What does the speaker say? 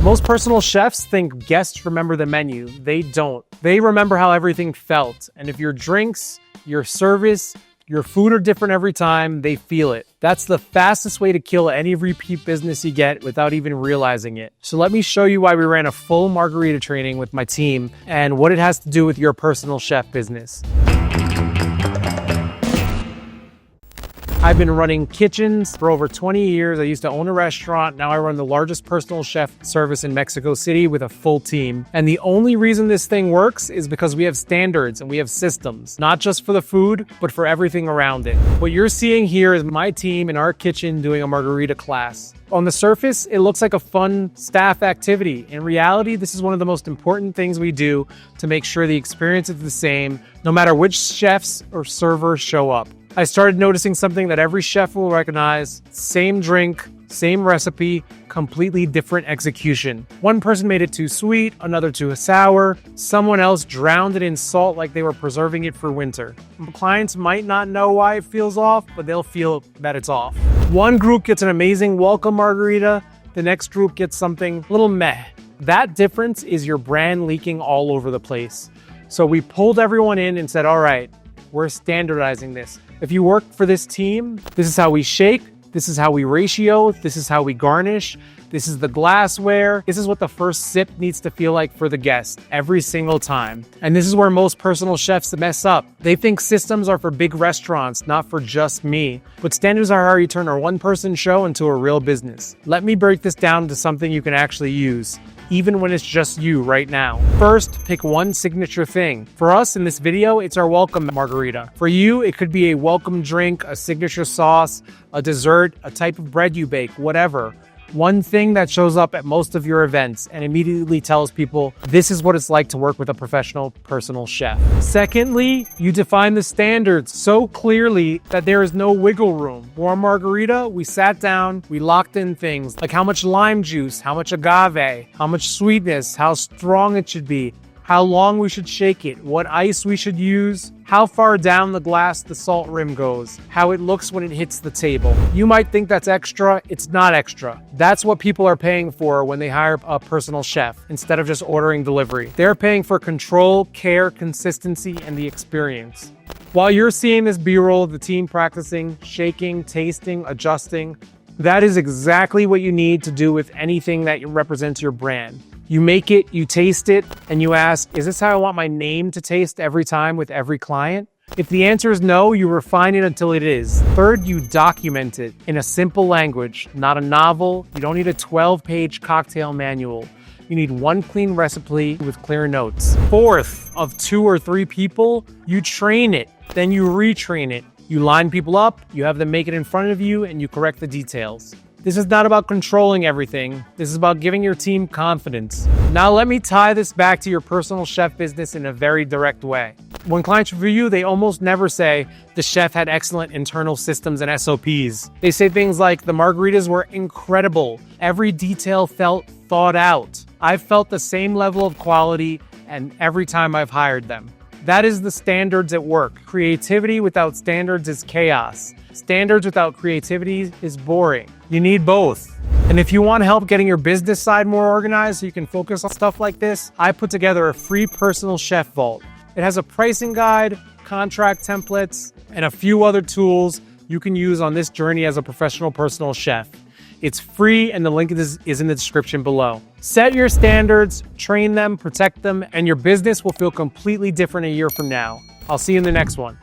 Most personal chefs think guests remember the menu. They don't. They remember how everything felt. And if your drinks, your service, your food are different every time, they feel it. That's the fastest way to kill any repeat business you get without even realizing it. So let me show you why we ran a full margarita training with my team and what it has to do with your personal chef business. I've been running kitchens for over 20 years. I used to own a restaurant. Now I run the largest personal chef service in Mexico City with a full team. And the only reason this thing works is because we have standards and we have systems, not just for the food, but for everything around it. What you're seeing here is my team in our kitchen doing a margarita class. On the surface, it looks like a fun staff activity. In reality, this is one of the most important things we do to make sure the experience is the same, no matter which chefs or servers show up. I started noticing something that every chef will recognize: same drink, same recipe, completely different execution. One person made it too sweet, another too sour, someone else drowned it in salt like they were preserving it for winter. Clients might not know why it feels off, but they'll feel that it's off. One group gets an amazing welcome margarita, the next group gets something a little meh. That difference is your brand leaking all over the place. So we pulled everyone in and said, all right, we're standardizing this. If you work for this team, this is how we shake, this is how we ratio, this is how we garnish, this is the glassware, this is what the first sip needs to feel like for the guest every single time. And this is where most personal chefs mess up. They think systems are for big restaurants, not for just me. But standards are how you turn a one-person show into a real business. Let me break this down to something you can actually use, even when it's just you right now. First, pick one signature thing. For us in this video, it's our welcome margarita. For you, it could be a welcome drink, a signature sauce, a dessert, a type of bread you bake, whatever. One thing that shows up at most of your events and immediately tells people this is what it's like to work with a professional personal chef. Secondly, you define the standards so clearly that there is no wiggle room. For our margarita, we sat down, we locked in things like how much lime juice, how much agave, how much sweetness, how strong it should be, how long we should shake it, what ice we should use, how far down the glass the salt rim goes, how it looks when it hits the table. You might think that's extra. It's not extra. That's what people are paying for when they hire a personal chef instead of just ordering delivery. They're paying for control, care, consistency, and the experience. While you're seeing this B-roll, the team practicing, shaking, tasting, adjusting, that is exactly what you need to do with anything that represents your brand. You make it, you taste it, and you ask, is this how I want my name to taste every time with every client? If the answer is no, you refine it until it is. Third, you document it in a simple language, not a novel. You don't need a 12-page cocktail manual. You need one clean recipe with clear notes. Fourth, of 2 or 3 people, you train it, then you retrain it. You line people up, you have them make it in front of you, and you correct the details. This is not about controlling everything. This is about giving your team confidence. Now let me tie this back to your personal chef business in a very direct way. When clients review you, they almost never say, the chef had excellent internal systems and SOPs. They say things like, the margaritas were incredible. Every detail felt thought out. I've felt the same level of quality and every time I've hired them. That is the standards at work. Creativity without standards is chaos. Standards without creativity is boring. You need both. And if you want help getting your business side more organized so you can focus on stuff like this, I put together a free personal chef vault. It has a pricing guide, contract templates, and a few other tools you can use on this journey as a professional personal chef. It's free and the link is in the description below. Set your standards, train them, protect them, and your business will feel completely different a year from now. I'll see you in the next one.